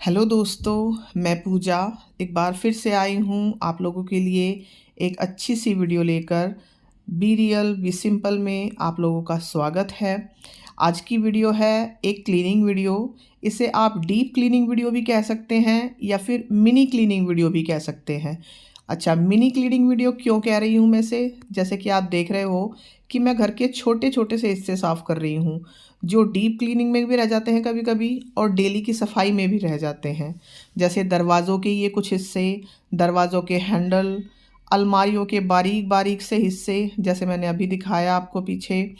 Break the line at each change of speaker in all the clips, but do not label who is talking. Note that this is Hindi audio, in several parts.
हेलो दोस्तों, मैं पूजा एक बार फिर से आई हूँ आप लोगों के लिए एक अच्छी सी वीडियो लेकर। बी रियल बी सिंपल में आप लोगों का स्वागत है। आज की वीडियो है एक क्लीनिंग वीडियो। इसे आप डीप क्लीनिंग वीडियो भी कह सकते हैं या फिर मिनी क्लीनिंग वीडियो भी कह सकते हैं। अच्छा, मिनी क्लीनिंग वीडियो क्यों कह रही हूँ मैं से, जैसे कि आप देख रहे हो कि मैं घर के छोटे छोटे से हिस्से साफ़ कर रही हूँ, जो डीप क्लीनिंग में भी रह जाते हैं कभी कभी और डेली की सफाई में भी रह जाते हैं। जैसे दरवाज़ों के ये कुछ हिस्से, दरवाज़ों के हैंडल, अलमारियों के बारीक बारीक से हिस्से जैसे मैंने अभी दिखाया आपको पीछे,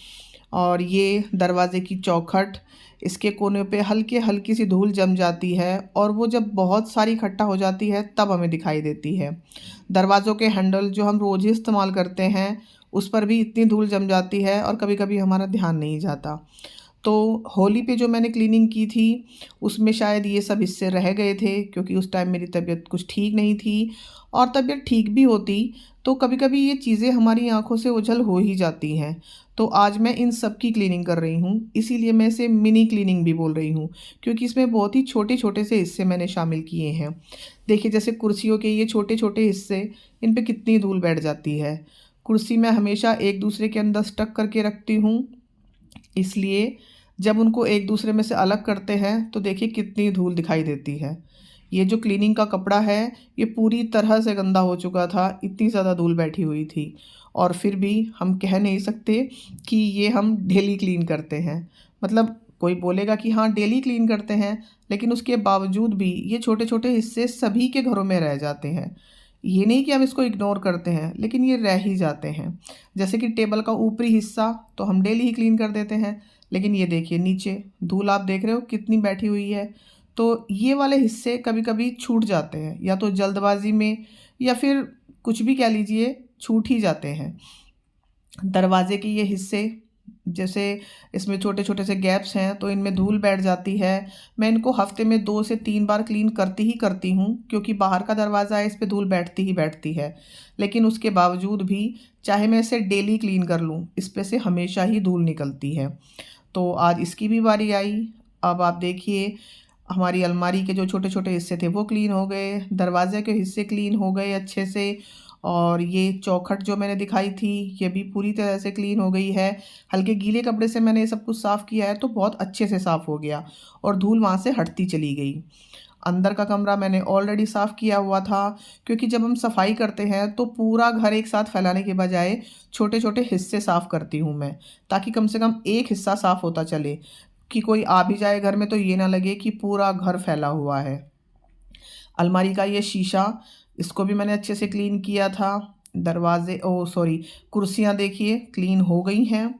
और ये दरवाज़े की चौखट, इसके कोने पे हल्की हल्की सी धूल जम जाती है और वो जब बहुत सारी इकट्ठा हो जाती है तब हमें दिखाई देती है। दरवाज़ों के हैंडल जो हम रोज़ ही इस्तेमाल करते हैं उस पर भी इतनी धूल जम जाती है और कभी कभी हमारा ध्यान नहीं जाता। तो होली पे जो मैंने क्लीनिंग की थी उसमें शायद ये सब हिस्से रह गए थे, क्योंकि उस टाइम मेरी तबीयत कुछ ठीक नहीं थी। और तबीयत ठीक भी होती तो कभी कभी ये चीज़ें हमारी आंखों से ओझल हो ही जाती हैं। तो आज मैं इन सब की क्लीनिंग कर रही हूँ, इसीलिए मैं इसे मिनी क्लीनिंग भी बोल रही हूँ, क्योंकि इसमें बहुत ही छोटे छोटे से हिस्से मैंने शामिल किए हैं। देखिए, जैसे कुर्सियों के ये छोटे छोटे हिस्से, इन पे कितनी धूल बैठ जाती है। कुर्सी मैं हमेशा एक दूसरे के अंदर स्टक करके रखती हूँ, इसलिए जब उनको एक दूसरे में से अलग करते हैं तो देखिए कितनी धूल दिखाई देती है। ये जो क्लीनिंग का कपड़ा है ये पूरी तरह से गंदा हो चुका था, इतनी ज़्यादा धूल बैठी हुई थी। और फिर भी हम कह नहीं सकते कि ये हम डेली क्लीन करते हैं। मतलब कोई बोलेगा कि हाँ डेली क्लीन करते हैं, लेकिन उसके बावजूद भी ये छोटे छोटे हिस्से सभी के घरों में रह जाते हैं। ये नहीं कि हम इसको इग्नोर करते हैं, लेकिन ये रह ही जाते हैं। जैसे कि टेबल का ऊपरी हिस्सा तो हम डेली ही क्लीन कर देते हैं, लेकिन ये देखिए नीचे धूल आप देख रहे हो कितनी बैठी हुई है। तो ये वाले हिस्से कभी कभी छूट जाते हैं, या तो जल्दबाजी में या फिर कुछ भी कह लीजिए, छूट ही जाते हैं। दरवाजे के ये हिस्से, जैसे इसमें छोटे छोटे से गैप्स हैं तो इनमें धूल बैठ जाती है। मैं इनको हफ्ते में 2 से 3 बार क्लीन करती ही करती हूँ, क्योंकि बाहर का दरवाज़ा है, इस पे धूल बैठती ही बैठती है। लेकिन उसके बावजूद भी चाहे मैं इसे डेली क्लीन कर लूँ, इस पे से हमेशा ही धूल निकलती है। तो आज इसकी भी बारी आई। अब आप देखिए, हमारी अलमारी के जो छोटे छोटे हिस्से थे वो क्लीन हो गए, दरवाजे के हिस्से क्लीन हो गए अच्छे से, और ये चौखट जो मैंने दिखाई थी ये भी पूरी तरह से क्लीन हो गई है। हल्के गीले कपड़े से मैंने ये सब कुछ साफ़ किया है तो बहुत अच्छे से साफ़ हो गया और धूल वहाँ से हटती चली गई। अंदर का कमरा मैंने ऑलरेडी साफ़ किया हुआ था, क्योंकि जब हम सफाई करते हैं तो पूरा घर एक साथ फैलाने के बजाय छोटे छोटे हिस्से साफ़ करती हूँ मैं, ताकि कम से कम एक हिस्सा साफ़ होता चले, कि कोई आ भी जाए घर में तो ये ना लगे कि पूरा घर फैला हुआ है। अलमारी का ये शीशा, इसको भी मैंने अच्छे से क्लीन किया था। दरवाजे, ओ सॉरी, कुर्सियाँ देखिए क्लीन हो गई हैं।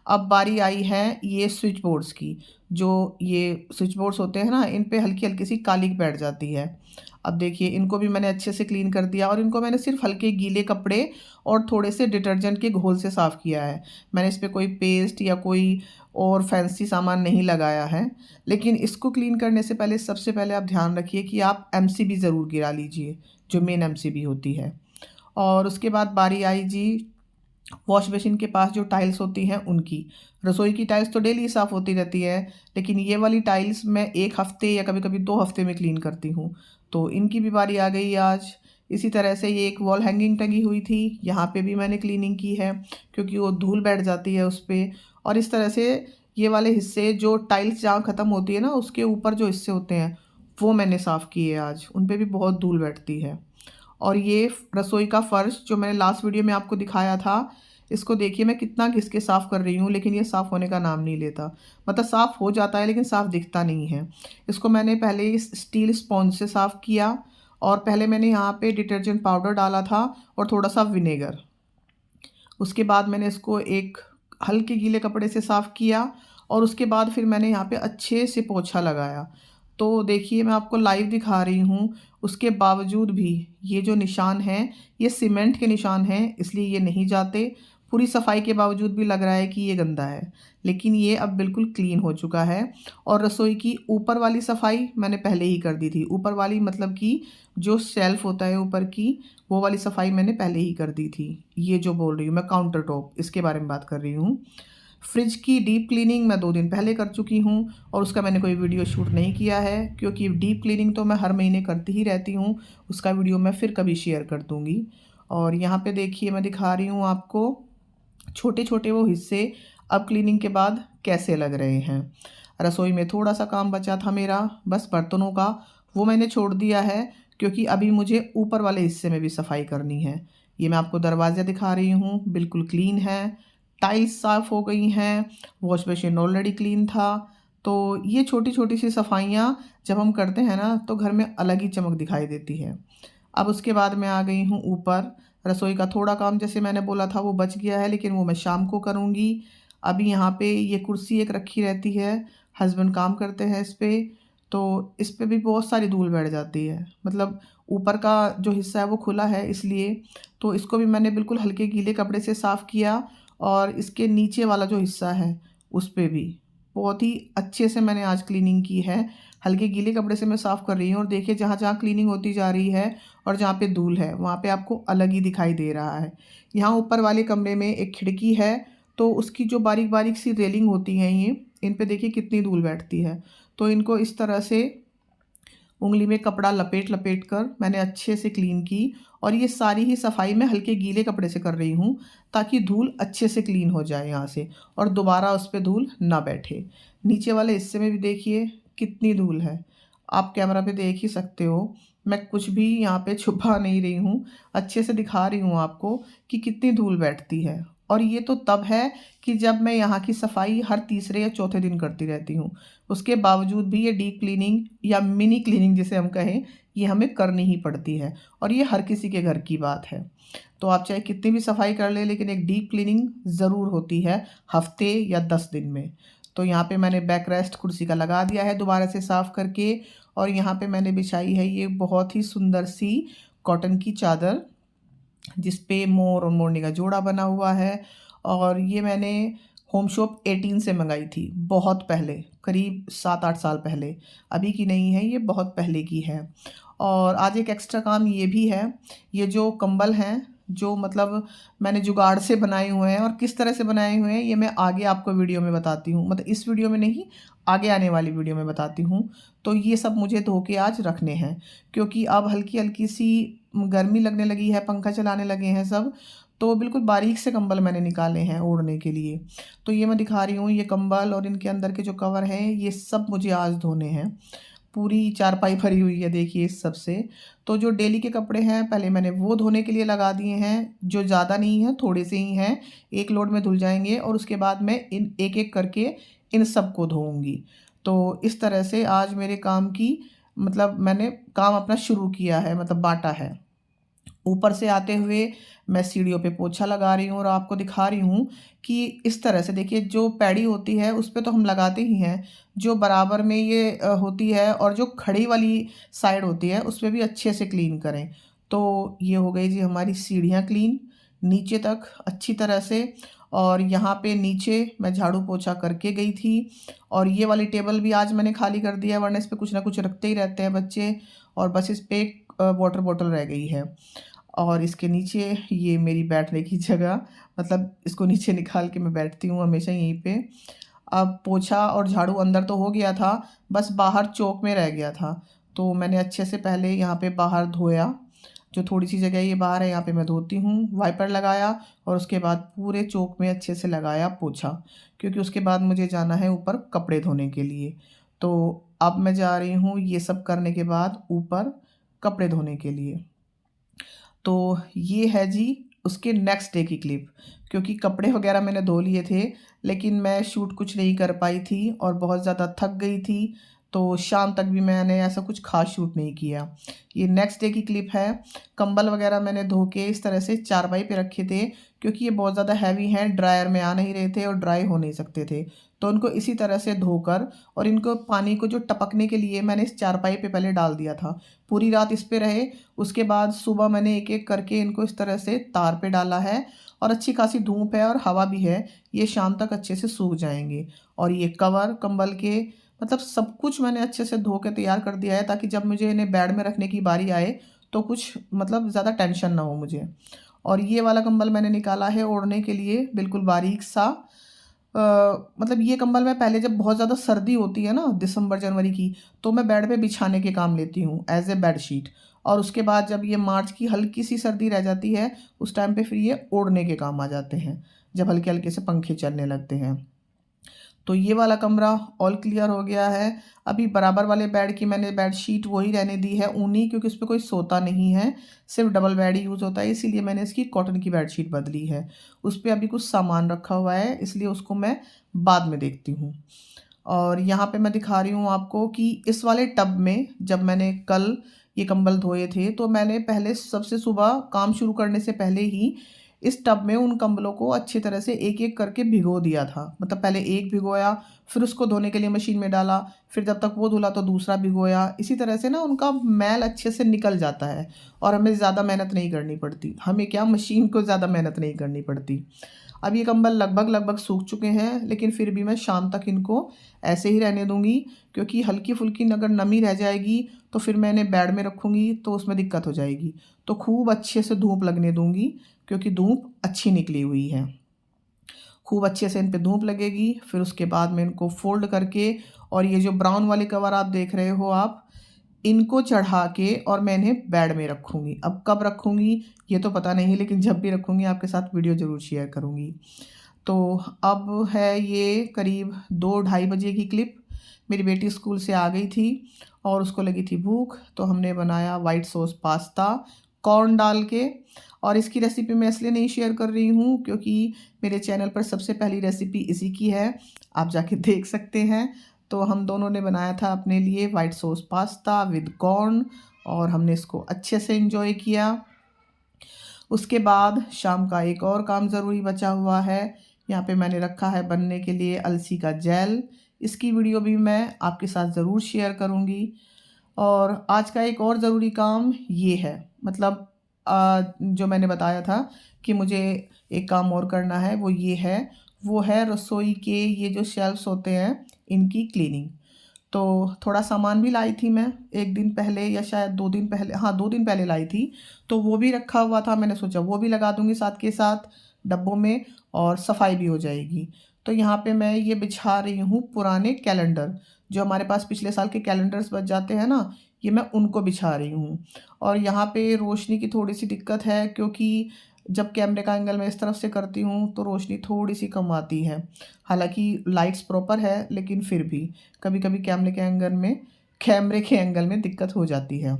अब बारी आई है ये स्विच बोर्ड्स की। जो ये स्विच बोर्ड्स होते हैं ना, इन पे हल्की हल्की सी कालिक बैठ जाती है। अब देखिए इनको भी मैंने अच्छे से क्लीन कर दिया, और इनको मैंने सिर्फ हल्के गीले कपड़े और थोड़े से डिटर्जेंट के घोल से साफ़ किया है। मैंने इस पे कोई पेस्ट या कोई और फैंसी सामान नहीं लगाया है। लेकिन इसको क्लीन करने से पहले सबसे पहले आप ध्यान रखिए कि आप एमसीबी ज़रूर गिरा लीजिए, जो मेन एमसीबी होती है। और उसके बाद बारी आई जी वॉश बेसिन के पास जो टाइल्स होती हैं उनकी। रसोई की टाइल्स तो डेली साफ़ होती रहती है, लेकिन ये वाली टाइल्स मैं 1 हफ्ते या कभी कभी 2 हफ्ते में क्लीन करती हूँ। तो इनकी भी बारी आ गई आज। इसी तरह से ये एक वॉल हैंगिंग टंगी हुई थी, यहाँ पे भी मैंने क्लीनिंग की है, क्योंकि वो धूल बैठ जाती है उस पर। और इस तरह से ये वाले हिस्से जो टाइल्स जहाँ ख़त्म होती है ना, उसके ऊपर जो हिस्से होते हैं वो मैंने साफ़ किए आज, उन पे भी बहुत धूल बैठती है। और ये रसोई का फ़र्श जो मैंने लास्ट वीडियो में आपको दिखाया था, इसको देखिए मैं कितना घिस के साफ़ कर रही हूँ, लेकिन ये साफ़ होने का नाम नहीं लेता। मतलब साफ़ हो जाता है लेकिन साफ़ दिखता नहीं है। इसको मैंने पहले इस स्टील स्पॉन्ज से साफ़ किया, और पहले मैंने यहाँ पे डिटर्जेंट पाउडर डाला था और थोड़ा सा विनेगर। उसके बाद मैंने इसको एक हल्के गीले कपड़े से साफ़ किया, और उसके बाद फिर मैंने यहाँ पे अच्छे से पोछा लगाया। तो देखिए मैं आपको लाइव दिखा रही हूँ, उसके बावजूद भी ये जो निशान हैं ये सीमेंट के निशान हैं, इसलिए ये नहीं जाते। पूरी सफाई के बावजूद भी लग रहा है कि ये गंदा है, लेकिन ये अब बिल्कुल क्लीन हो चुका है। और रसोई की ऊपर वाली सफाई मैंने पहले ही कर दी थी। ऊपर वाली मतलब कि जो शेल्फ़ होता है ऊपर की, वो वाली सफाई मैंने पहले ही कर दी थी। ये जो बोल रही हूँ मैं काउंटर टॉप, इसके बारे में बात कर रही हूँ। फ्रिज की डीप क्लीनिंग मैं 2 दिन पहले कर चुकी हूँ और उसका मैंने कोई वीडियो शूट नहीं किया है, क्योंकि डीप क्लीनिंग तो मैं हर महीने करती ही रहती हूँ। उसका वीडियो मैं फिर कभी शेयर कर दूँगी। और यहाँ पे देखिए मैं दिखा रही हूँ आपको छोटे-छोटे वो हिस्से अब क्लीनिंग के बाद कैसे लग रहे हैं। रसोई में थोड़ा-सा काम बचा था मेरा, बस बर्तनों का, वो मैंने छोड़ दिया है, क्योंकि अभी मुझे ऊपर वाले हिस्से में भी सफाई करनी है। ये मैं आपको दरवाज़े दिखा रही हूँ, बिल्कुल क्लीन है, टाइल्स साफ़ हो गई हैं, वॉश बेसिन ऑलरेडी क्लीन था। तो ये छोटी-छोटी सी सफाइयाँ जब हम करते हैं ना, तो घर में अलग ही चमक दिखाई देती है। अब उसके बाद मैं आ गई हूँ ऊपर। रसोई का थोड़ा काम जैसे मैंने बोला था वो बच गया है, लेकिन वो मैं शाम को करूँगी। अभी यहाँ पे ये कुर्सी एक रखी रहती है, हस्बैंड काम करते हैं इस पे, तो इस पे भी बहुत सारी धूल बैठ जाती है। मतलब ऊपर का जो हिस्सा है वो खुला है इसलिए, तो इसको भी मैंने बिल्कुल हल्के गीले कपड़े से साफ़ किया और इसके नीचे वाला जो हिस्सा है उस पे भी बहुत ही अच्छे से मैंने आज क्लीनिंग की है। हल्के गीले कपड़े से मैं साफ़ कर रही हूँ और देखिए जहाँ-जहाँ क्लीनिंग होती जा रही है और जहाँ पे धूल है वहाँ पे आपको अलग ही दिखाई दे रहा है। यहाँ ऊपर वाले कमरे में एक खिड़की है, तो उसकी जो बारीक-बारीक सी रेलिंग होती हैं ये, इन पे देखिए कितनी धूल बैठती है। तो इनको इस तरह से उंगली में कपड़ा लपेट-लपेट कर मैंने अच्छे से क्लीन की और ये सारी ही सफाई मैं हल्के गीले कपड़े से कर रही हूँ, ताकि धूल अच्छे से क्लीन हो जाए यहाँ से और दोबारा उस पे धूल ना बैठे। नीचे वाले हिस्से में भी देखिए कितनी धूल है। आप कैमरा पे देख ही सकते हो, मैं कुछ भी यहाँ पे छुपा नहीं रही हूँ, अच्छे से दिखा रही हूँ आपको कि कितनी धूल बैठती है। और ये तो तब है कि जब मैं यहाँ की सफाई हर तीसरे या चौथे दिन करती रहती हूँ। उसके बावजूद भी ये डीप क्लीनिंग या मिनी क्लीनिंग जिसे हम कहें, ये हमें करनी ही पड़ती है और ये हर किसी के घर की बात है। तो आप चाहे कितनी भी सफाई कर लें, लेकिन एक डीप क्लीनिंग ज़रूर होती है हफ़्ते या 10 दिन में। तो यहाँ पे मैंने बैक रेस्ट कुर्सी का लगा दिया है दोबारा से साफ़ करके और यहाँ पे मैंने बिछाई है ये बहुत ही सुंदर सी कॉटन की चादर, जिस पे मोर और मोरनी का जोड़ा बना हुआ है और ये मैंने होम शॉप 18 से मंगाई थी, बहुत पहले, करीब 7-8 साल पहले। अभी की नहीं है, ये बहुत पहले की है। और आज एक एक्स्ट्रा काम ये भी है, ये जो कंबल हैं, जो मतलब मैंने जुगाड़ से बनाए हुए हैं और किस तरह से बनाए हुए हैं, ये मैं आगे आपको वीडियो में बताती हूँ। मतलब इस वीडियो में नहीं, आगे आने वाली वीडियो में बताती हूँ। तो ये सब मुझे धो के आज रखने हैं, क्योंकि अब हल्की-हल्की सी गर्मी लगने लगी है, पंखा चलाने लगे हैं सब, तो बिल्कुल बारीक से कंबल मैंने निकाले हैं ओढ़ने के लिए। तो ये मैं दिखा रही हूँ, ये कंबल और इनके अंदर के जो कवर हैं, ये सब मुझे आज धोने हैं। पूरी चारपाई भरी हुई है देखिए इस सब से। तो जो डेली के कपड़े हैं, पहले मैंने वो धोने के लिए लगा दिए हैं, जो ज़्यादा नहीं हैं, थोड़े से ही हैं, एक लोड में धुल जाएँगे और उसके बाद मैं इन एक-एक करके इन सबको धोऊँगी। तो इस तरह से आज मेरे काम की मतलब मैंने काम अपना शुरू किया है, मतलब बाँटा है। ऊपर से आते हुए मैं सीढ़ियों पे पोछा लगा रही हूँ और आपको दिखा रही हूँ कि इस तरह से देखिए, जो पैड़ी होती है उस पे तो हम लगाते ही हैं, जो बराबर में ये होती है और जो खड़ी वाली साइड होती है उस पे भी अच्छे से क्लीन करें। तो ये हो गई जी हमारी सीढ़ियाँ क्लीन नीचे तक अच्छी तरह से। और यहाँ पे नीचे मैं झाड़ू पोछा करके गई थी और ये वाली टेबल भी आज मैंने खाली कर दिया है, वरना इस पे कुछ ना कुछ रखते ही रहते हैं बच्चे और बस इस पे एक वाटर बॉटल रह गई है। और इसके नीचे ये मेरी बैठने की जगह, मतलब इसको नीचे निकाल के मैं बैठती हूँ हमेशा यहीं पे। अब पोछा और झाड़ू अंदर तो हो गया था, बस बाहर चौक में रह गया था। तो मैंने अच्छे से पहले यहाँ पे बाहर धोया, जो थोड़ी सी जगह ये बाहर है यहाँ पे मैं धोती हूँ, वाइपर लगाया और उसके बाद पूरे चौक में अच्छे से लगाया पोछा, क्योंकि उसके बाद मुझे जाना है ऊपर कपड़े धोने के लिए। तो अब मैं जा रही हूँ ये सब करने के बाद ऊपर कपड़े धोने के लिए। तो ये है जी उसके नेक्स्ट डे की क्लिप, क्योंकि कपड़े वगैरह मैंने धो लिए थे, लेकिन मैं शूट कुछ नहीं कर पाई थी और बहुत ज़्यादा थक गई थी, तो शाम तक भी मैंने ऐसा कुछ ख़ास शूट नहीं किया। ये नेक्स्ट डे की क्लिप है। कंबल वगैरह मैंने धो के इस तरह से चारपाई पे रखे थे, क्योंकि ये बहुत ज़्यादा हैवी हैं, ड्रायर में आ नहीं रहे थे और ड्राई हो नहीं सकते थे। तो उनको इसी तरह से धोकर और इनको पानी को जो टपकने के लिए मैंने इस चारपाई पे पहले डाल दिया था। पूरी रात इस पे रहे, उसके बाद सुबह मैंने एक-एक करके इनको इस तरह से तार पे डाला है और अच्छी खासी धूप है और हवा भी है, ये शाम तक अच्छे से सूख जाएँगे। और ये कवर कंबल के मतलब सब कुछ मैंने अच्छे से धो के तैयार कर दिया है, ताकि जब मुझे इन्हें बेड में रखने की बारी आए तो कुछ मतलब ज़्यादा टेंशन ना हो मुझे। और ये वाला कंबल मैंने निकाला है ओढ़ने के लिए, बिल्कुल बारीक सा, मतलब ये कंबल मैं पहले जब बहुत ज़्यादा सर्दी होती है ना दिसंबर जनवरी की, तो मैं बेड पे बिछाने के काम लेती हूँ एज ए बेड शीट। और उसके बाद जब ये मार्च की हल्की सी सर्दी रह जाती है, उस टाइम पे फिर ये ओढ़ने के काम आ जाते हैं, जब हल्के हल्के से पंखे चलने लगते हैं। तो ये वाला कमरा ऑल क्लियर हो गया है। अभी बराबर वाले बेड की मैंने बेड शीट वही रहने दी है ऊनी, क्योंकि उस पर कोई सोता नहीं है, सिर्फ डबल बेड ही यूज़ होता है, इसीलिए मैंने इसकी कॉटन की बेड शीट बदली है। उस पर अभी कुछ सामान रखा हुआ है, इसलिए उसको मैं बाद में देखती हूँ। और यहाँ पे मैं दिखा रही हूँ आपको कि इस वाले टब में जब मैंने कल ये कंबल धोए थे, तो मैंने पहले सबसे सुबह काम शुरू करने से पहले ही इस टब में उन कंबलों को अच्छी तरह से एक एक करके भिगो दिया था। मतलब पहले एक भिगोया, फिर उसको धोने के लिए मशीन में डाला, फिर जब तक वो धुला तो दूसरा भिगोया। इसी तरह से ना उनका मैल अच्छे से निकल जाता है और हमें ज़्यादा मेहनत नहीं करनी पड़ती। हमें क्या, मशीन को ज़्यादा मेहनत नहीं करनी पड़ती। अब ये कंबल लगभग सूख चुके हैं, लेकिन फिर भी मैं शाम तक इनको ऐसे ही रहने दूंगी, क्योंकि हल्की फुल्की अगर नमी रह जाएगी तो फिर मैं इन्हें बेड में रखूँगी तो उसमें दिक्कत हो जाएगी। तो खूब अच्छे से धूप लगने दूंगी, क्योंकि धूप अच्छी निकली हुई है। खूब अच्छे से इन पे धूप लगेगी, फिर उसके बाद मैं इनको फोल्ड करके, और ये जो ब्राउन वाले कवर आप देख रहे हो आप, इनको चढ़ा के और मैं इन्हें बेड में रखूँगी। अब कब रखूँगी ये तो पता नहीं, लेकिन जब भी रखूँगी आपके साथ वीडियो ज़रूर शेयर करूँगी। तो अब है ये करीब 2-2:30 बजे की क्लिप। मेरी बेटी स्कूल से आ गई थी और उसको लगी थी भूख, तो हमने बनाया वाइट सॉस पास्ता कॉर्न डाल के। और इसकी रेसिपी मैं इसलिए नहीं शेयर कर रही हूँ क्योंकि मेरे चैनल पर सबसे पहली रेसिपी इसी की है, आप जाके देख सकते हैं। तो हम दोनों ने बनाया था अपने लिए white sauce pasta with corn, और हमने इसको अच्छे से एंजॉय किया। उसके बाद शाम का एक और काम ज़रूरी बचा हुआ है। यहाँ पे मैंने रखा है बनने के लिए अलसी का जेल। इसकी वीडियो भी मैं आपके साथ ज़रूर शेयर करूँगी। और आज का एक और ज़रूरी काम ये है, मतलब जो मैंने बताया था कि मुझे एक काम और करना है, वो है रसोई के ये जो शेल्फ्स होते हैं इनकी क्लीनिंग। तो थोड़ा सामान भी लाई थी मैं 1 दिन पहले, या शायद 2 दिन पहले, हाँ 2 दिन पहले लाई थी। तो वो भी रखा हुआ था, मैंने सोचा वो भी लगा दूंगी साथ के साथ डब्बों में, और सफाई भी हो जाएगी। तो यहाँ पे मैं ये बिछा रही हूँ पुराने कैलेंडर, जो हमारे पास पिछले साल के कैलेंडर्स बच जाते हैं ना, ये मैं उनको बिछा रही हूँ। और यहाँ पे रोशनी की थोड़ी सी दिक्कत है, क्योंकि जब कैमरे का एंगल मैं इस तरफ से करती हूँ तो रोशनी थोड़ी सी कम आती है। हालांकि लाइट्स प्रॉपर है, लेकिन फिर भी कभी कभी कैमरे के एंगल में दिक्कत हो जाती है।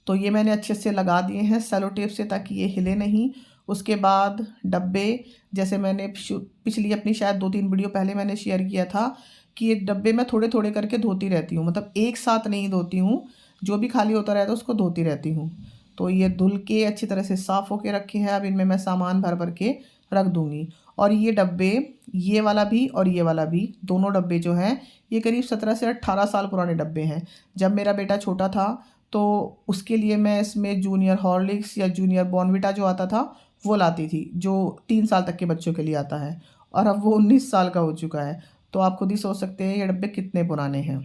तो ये मैंने अच्छे से लगा दिए हैं सेलो टेप से, ताकि ये हिले नहीं। उसके बाद डब्बे, जैसे मैंने पिछली अपनी शायद 2-3 वीडियो पहले मैंने शेयर किया था कि ये डब्बे मैं थोड़े थोड़े करके धोती रहती हूँ, मतलब एक साथ नहीं धोती हूँ, जो भी खाली होता रहता है उसको धोती रहती हूँ। तो ये धुल के अच्छी तरह से साफ़ होके रखे हैं। अब इनमें मैं सामान भर भर के रख दूँगी। और ये डब्बे, ये वाला भी और ये वाला भी, दोनों डब्बे जो हैं ये करीब 17 से 18 साल पुराने डब्बे हैं। जब मेरा बेटा छोटा था तो उसके लिए मैं इसमें जूनियर हॉर्लिक्स या जूनियर बॉर्नविटा जो आता था वो लाती थी, जो 3 साल तक के बच्चों के लिए आता है, और अब वो 19 साल का हो चुका है। तो आप खुद ही सोच सकते हैं ये डब्बे कितने पुराने हैं।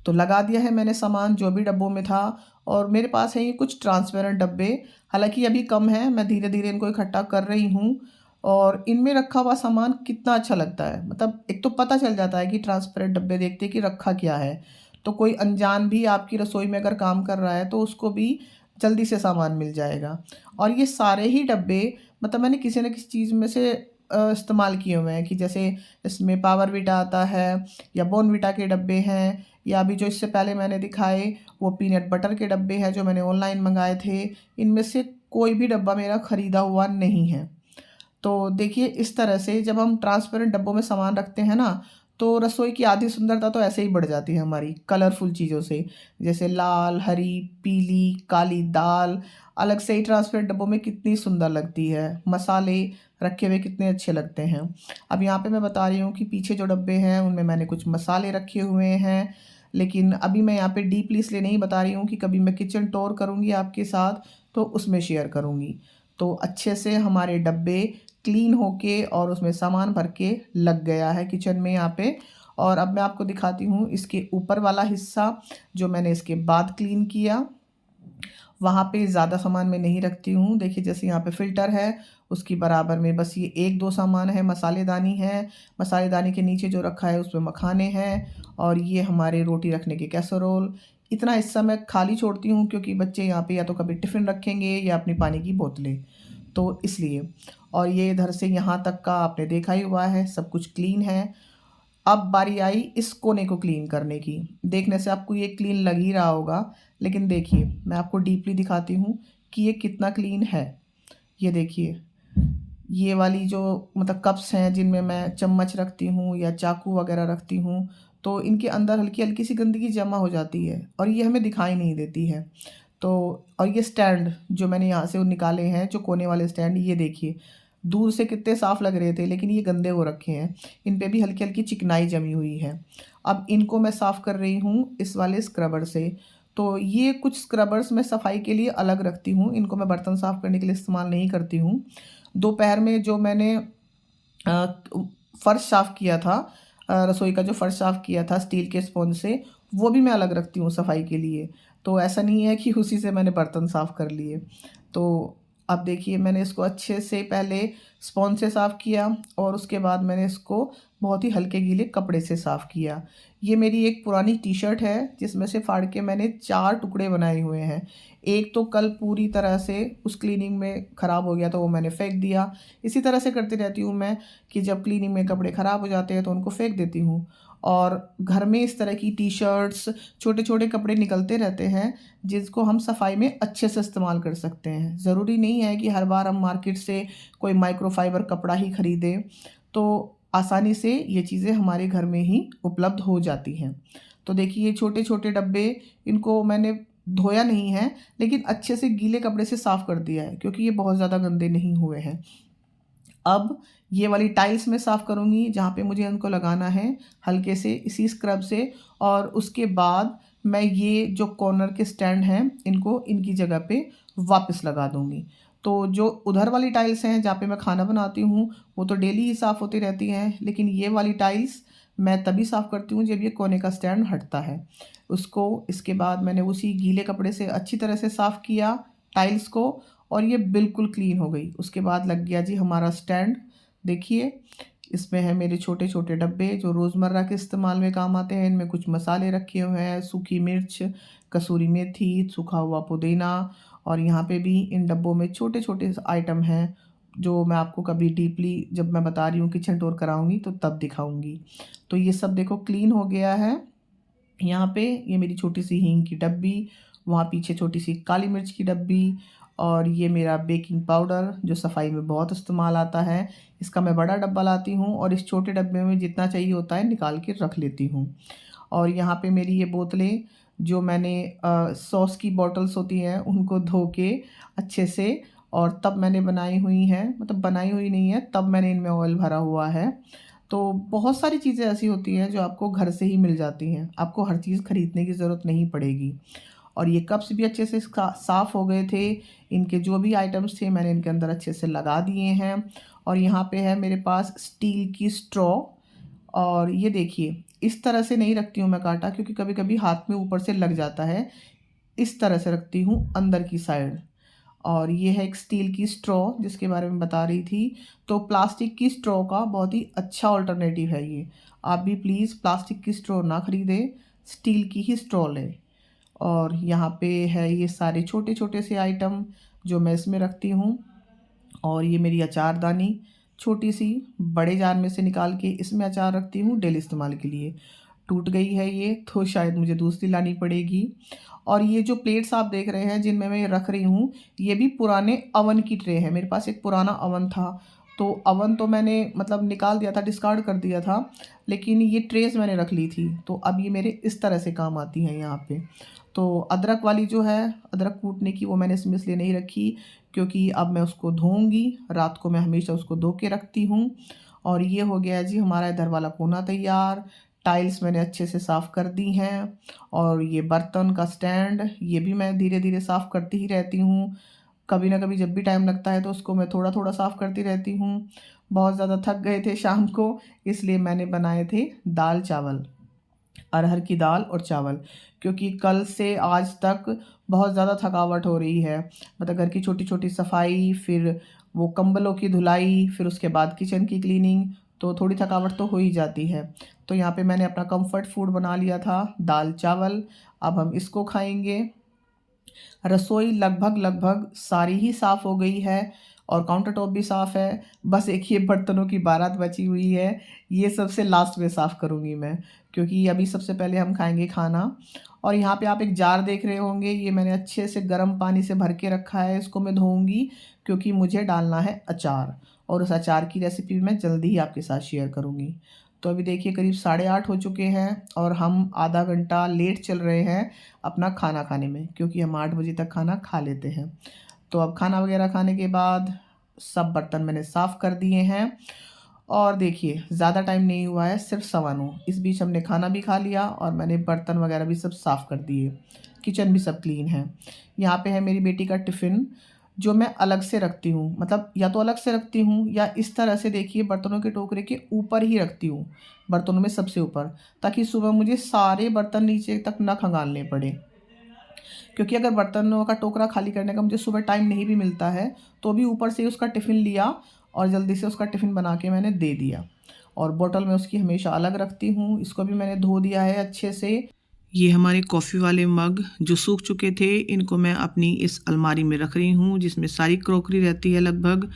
तो लगा दिया है मैंने सामान जो भी डब्बों में था। और मेरे पास है ये कुछ ट्रांसपेरेंट डब्बे, हालांकि अभी कम है, मैं धीरे धीरे इनको इकट्ठा कर रही हूँ। और इनमें रखा हुआ सामान कितना अच्छा लगता है, मतलब एक तो पता चल जाता है कि ट्रांसपेरेंट डब्बे देखते कि रखा क्या है, तो कोई अनजान भी आपकी रसोई में अगर काम कर रहा है तो उसको भी जल्दी से सामान मिल जाएगा। और ये सारे ही डब्बे, मतलब मैंने किसी न किसी चीज़ में से इस्तेमाल किए हुए हैं, कि जैसे इसमें पावर वीटा आता है, या बॉर्नवीटा के डब्बे हैं, या अभी जो इससे पहले मैंने दिखाए वो पीनट बटर के डब्बे हैं जो मैंने ऑनलाइन मंगाए थे। इनमें से कोई भी डब्बा मेरा ख़रीदा हुआ नहीं है। तो देखिए इस तरह से जब हम ट्रांसपेरेंट डब्बों में सामान रखते हैं ना, तो रसोई की आधी सुंदरता तो ऐसे ही बढ़ जाती है हमारी कलरफुल चीज़ों से। जैसे लाल, हरी, पीली, काली दाल अलग से ही ट्रांसपेरेंट डब्बों में कितनी सुंदर लगती है, मसाले रखे हुए कितने अच्छे लगते हैं। अब यहाँ पे मैं बता रही हूँ कि पीछे जो डब्बे हैं उनमें मैंने कुछ मसाले रखे हुए हैं, लेकिन अभी मैं यहाँ पे डीपली इसलिए नहीं बता रही हूँ कि कभी मैं किचन टूर करूँगी आपके साथ तो उसमें शेयर करूँगी। तो अच्छे से हमारे डब्बे क्लीन होके और उसमें सामान भर के लग गया है किचन में यहाँ पे। और अब मैं आपको दिखाती हूँ इसके ऊपर वाला हिस्सा जो मैंने इसके बाद क्लीन किया। वहाँ पे ज़्यादा सामान मैं नहीं रखती हूँ। देखिए जैसे यहाँ पे फ़िल्टर है, उसकी बराबर में बस ये 1-2 सामान है, मसालेदानी है, मसालेदानी के नीचे जो रखा है उसमें मखाने हैं और ये हमारे रोटी रखने के कैसरोल। इतना हिस्सा मैं खाली छोड़ती हूँ क्योंकि बच्चे यहाँ पे या तो कभी टिफ़िन रखेंगे या अपनी पानी की बोतलें, तो इसलिए। और ये इधर से यहाँ तक का आपने देखा ही हुआ है, सब कुछ क्लीन है। अब बारी आई इस कोने को क्लीन करने की। देखने से आपको ये क्लीन लग ही रहा होगा, लेकिन देखिए मैं आपको डीपली दिखाती हूँ कि ये कितना क्लीन है। ये देखिए, ये वाली जो मतलब कप्स हैं जिनमें मैं चम्मच रखती हूँ या चाकू वगैरह रखती हूँ, तो इनके अंदर हल्की-हल्की सी गंदगी जमा हो जाती है और ये हमें दिखाई नहीं देती है। तो और ये स्टैंड जो मैंने यहाँ से वो निकाले हैं, जो कोने वाले स्टैंड, ये देखिए दूर से कितने साफ़ लग रहे थे लेकिन ये गंदे हो रखे हैं। इन पे भी हल्की-हल्की चिकनाई जमी हुई है। अब इनको मैं साफ़ कर रही हूँ इस वाले स्क्रबर से। तो ये कुछ स्क्रबर्स मैं सफाई के लिए अलग रखती हूँ, इनको मैं बर्तन साफ़ करने के लिए इस्तेमाल नहीं करती हूँ। दोपहर में जो मैंने फ़र्श साफ़ किया था, रसोई का जो फ़र्श साफ़ किया था स्टील के स्पॉन्ज से, वो भी मैं अलग रखती हूँ सफाई के लिए। तो ऐसा नहीं है कि उसी से मैंने बर्तन साफ़ कर लिए। तो अब देखिए मैंने इसको अच्छे से पहले स्पॉन्ज से साफ़ किया और उसके बाद मैंने इसको बहुत ही हल्के गीले कपड़े से साफ़ किया। ये मेरी एक पुरानी टी-शर्ट है जिसमें से फाड़ के मैंने 4 टुकड़े बनाए हुए हैं। एक तो कल पूरी तरह से उस क्लीनिंग में ख़राब हो गया तो वो मैंने फेंक दिया। इसी तरह से करती रहती हूँ मैं कि जब क्लीनिंग में कपड़े ख़राब हो जाते हैं तो उनको फेंक देती हूँ। और घर में इस तरह की टी-शर्ट्स, छोटे-छोटे कपड़े निकलते रहते हैं जिसको हम सफाई में अच्छे से इस्तेमाल कर सकते हैं। ज़रूरी नहीं है कि हर बार हम मार्केट से कोई माइक्रोफ़ाइबर कपड़ा ही खरीदें, तो आसानी से ये चीज़ें हमारे घर में ही उपलब्ध हो जाती हैं। तो देखिए ये छोटे-छोटे डब्बे, इनको मैंने धोया नहीं है लेकिन अच्छे से गीले कपड़े से साफ़ कर दिया है क्योंकि ये बहुत ज़्यादा गंदे नहीं हुए हैं। अब ये वाली टाइल्स मैं साफ़ करूँगी जहाँ पे मुझे इनको लगाना है हल्के से इसी स्क्रब से, और उसके बाद मैं ये जो कॉर्नर के स्टैंड हैं इनको इनकी जगह पे वापस लगा दूँगी। तो जो उधर वाली टाइल्स हैं जहाँ पे मैं खाना बनाती हूँ वो तो डेली ही साफ़ होती रहती हैं, लेकिन ये वाली टाइल्स मैं तभी साफ़ करती हूँ जब ये कोने का स्टैंड हटता है। उसको इसके बाद मैंने उसी गीले कपड़े से अच्छी तरह से साफ़ किया टाइल्स को और ये बिल्कुल क्लीन हो गई। उसके बाद लग गया जी हमारा स्टैंड। देखिए इसमें है मेरे छोटे-छोटे डब्बे जो रोज़मर्रा के इस्तेमाल में काम आते हैं। इनमें कुछ मसाले रखे हुए हैं, सूखी मिर्च, कसूरी मेथी, सूखा हुआ पुदीना, और यहाँ पे भी इन डब्बों में छोटे-छोटे आइटम हैं जो मैं आपको कभी डीपली जब मैं बता रही हूँ किचन टूर कराऊँगी तो तब दिखाऊँगी। तो ये सब देखो क्लीन हो गया है। यहाँ पे ये मेरी छोटी-सी हींग की डब्बी, वहाँ पीछे छोटी-सी काली मिर्च की डब्बी, और ये मेरा बेकिंग पाउडर जो सफाई में बहुत इस्तेमाल आता है। इसका मैं बड़ा डब्बा लाती हूँ और इस छोटे डब्बे में जितना चाहिए होता है निकाल के रख लेती हूँ। और यहाँ पे मेरी ये बोतलें जो मैंने सॉस की बॉटल्स होती हैं उनको धो के अच्छे से और तब मैंने बनाई हुई हैं, मतलब बनाई हुई नहीं है, तब मैंने इनमें ऑयल भरा हुआ है। तो बहुत सारी चीज़ें ऐसी होती हैं जो आपको घर से ही मिल जाती हैं, आपको हर चीज़ खरीदने की ज़रूरत नहीं पड़ेगी। और ये कप्स भी अच्छे से साफ़ हो गए थे, इनके जो भी आइटम्स थे मैंने इनके अंदर अच्छे से लगा दिए हैं। और यहाँ पे है मेरे पास स्टील की स्ट्रॉ, और ये देखिए इस तरह से नहीं रखती हूँ मैं काँटा क्योंकि कभी-कभी हाथ में ऊपर से लग जाता है। इस तरह से रखती हूँ अंदर की साइड। और ये है एक स्टील की स्ट्रॉ जिसके बारे में बता रही थी। तो प्लास्टिक की स्ट्रॉ का बहुत ही अच्छा अल्टरनेटिव है ये। आप भी प्लीज़ प्लास्टिक की स्ट्रॉ ना खरीदें, स्टील की ही स्ट्रॉ लें। और यहाँ पे है ये सारे छोटे-छोटे से आइटम जो मैं इसमें रखती हूँ। और ये मेरी अचारदानी छोटी-सी बड़े जार में से निकाल के इसमें अचार रखती हूँ डेली इस्तेमाल के लिए। टूट गई है ये तो शायद मुझे दूसरी लानी पड़ेगी। और ये जो प्लेट्स आप देख रहे हैं जिनमें मैं ये रख रही हूँ, ये भी पुराने अवन की ट्रे है। मेरे पास एक पुराना अवन था, तो अवन तो मैंने मतलब निकाल दिया था, डिस्कार्ड कर दिया था, लेकिन ये ट्रेस मैंने रख ली थी, तो अब ये मेरे इस तरह से काम आती हैं यहाँ पे। तो अदरक वाली जो है, अदरक कूटने की, वो मैंने इसमें इसलिए नहीं रखी क्योंकि अब मैं उसको धोऊँगी, रात को मैं हमेशा उसको धो के रखती हूँ। और ये हो गया जी हमारा इधर वाला कोना तैयार। टाइल्स मैंने अच्छे से साफ़ कर दी हैं, और ये बर्तन का स्टैंड ये भी मैं धीरे-धीरे साफ़ करती ही रहती हूँ। कभी ना कभी जब भी टाइम लगता है तो उसको मैं थोड़ा-थोड़ा साफ़ करती रहती हूँ। बहुत ज़्यादा थक गए थे शाम को, इसलिए मैंने बनाए थे दाल-चावल। अरहर की दाल और चावल, क्योंकि कल से आज तक बहुत ज़्यादा थकावट हो रही है। मतलब घर की छोटी-छोटी सफाई, फिर वो कंबलों की धुलाई, फिर उसके बाद किचन की क्लीनिंग, तो थोड़ी थकावट तो हो ही जाती है। तो यहाँ पे मैंने अपना कंफर्ट फूड बना लिया था, दाल-चावल। अब हम इसको खाएँगे। रसोई लगभग सारी ही साफ़ हो गई है और काउंटर टॉप भी साफ़ है। बस एक ये बर्तनों की बारात बची हुई है, ये सबसे लास्ट में साफ़ करूँगी मैं, क्योंकि अभी सबसे पहले हम खाएँगे खाना। और यहाँ पे आप एक जार देख रहे होंगे, ये मैंने अच्छे से गर्म पानी से भर के रखा है, इसको मैं धोऊँगी क्योंकि मुझे डालना है अचार, और उस अचार की रेसिपी मैं जल्दी ही आपके साथ शेयर करूँगी। तो अभी देखिए करीब 8:30 हो चुके हैं और हम आधा घंटा लेट चल रहे हैं अपना खाना खाने में, क्योंकि हम 8 बजे तक खाना खा लेते हैं। तो अब खाना वगैरह खाने के बाद सब बर्तन मैंने साफ़ कर दिए हैं और देखिए ज़्यादा टाइम नहीं हुआ है, सिर्फ 9:15। इस बीच हमने खाना भी खा लिया और मैंने बर्तन वगैरह भी सब साफ़ कर दिए। किचन भी सब क्लीन है। यहाँ पे है मेरी बेटी का टिफ़िन, जो मैं अलग से रखती हूँ। मतलब या तो अलग से रखती हूँ या इस तरह से देखिए बर्तनों के टोकरे के ऊपर ही रखती हूँ, बर्तनों में सबसे ऊपर, ताकि सुबह मुझे सारे बर्तन नीचे तक ना खंगालने पड़े। क्योंकि अगर बर्तनों का टोकरा खाली करने का मुझे सुबह टाइम नहीं भी मिलता है, तो भी ऊपर से ही उसका टिफ़िन लिया और जल्दी से उसका टिफ़िन बना के मैंने दे दिया। और बॉटल मैं उसकी हमेशा अलग रखती हूँ, इसको भी मैंने धो दिया है अच्छे से। ये हमारे कॉफ़ी वाले मग जो सूख चुके थे, इनको मैं अपनी इस अलमारी में रख रही हूँ, जिसमें सारी क्रॉकरी रहती है लगभग,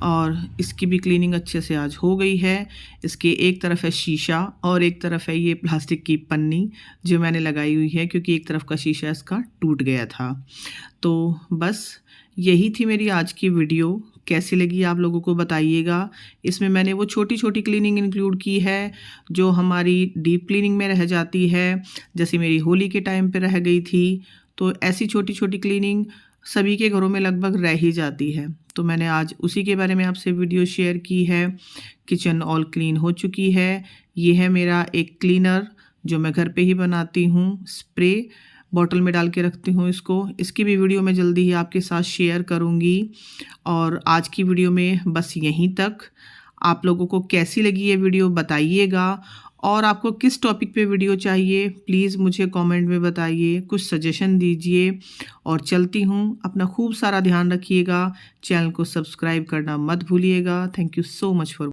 और इसकी भी क्लीनिंग अच्छे से आज हो गई है। इसके एक तरफ है शीशा और एक तरफ है ये प्लास्टिक की पन्नी जो मैंने लगाई हुई है, क्योंकि एक तरफ का शीशा इसका टूट गया था। तो बस यही थी मेरी आज की वीडियो। कैसी लगी आप लोगों को बताइएगा। इसमें मैंने वो छोटी-छोटी क्लीनिंग इंक्लूड की है जो हमारी डीप क्लीनिंग में रह जाती है, जैसे मेरी होली के टाइम पे रह गई थी। तो ऐसी छोटी-छोटी क्लीनिंग सभी के घरों में लगभग रह ही जाती है। तो मैंने आज उसी के बारे में आपसे वीडियो शेयर की है। किचन ऑल क्लीन हो चुकी है। ये है मेरा एक क्लीनर जो मैं घर पे ही बनाती हूँ, स्प्रे बॉटल में डाल के रखती हूँ इसको। इसकी भी वीडियो मैं जल्दी ही आपके साथ शेयर करूँगी। और आज की वीडियो में बस यहीं तक। आप लोगों को कैसी लगी ये वीडियो बताइएगा, और आपको किस टॉपिक पे वीडियो चाहिए प्लीज़ मुझे कमेंट में बताइए, कुछ सजेशन दीजिए। और चलती हूँ, अपना खूब सारा ध्यान रखिएगा, चैनल को सब्सक्राइब करना मत भूलिएगा। Thank you so much for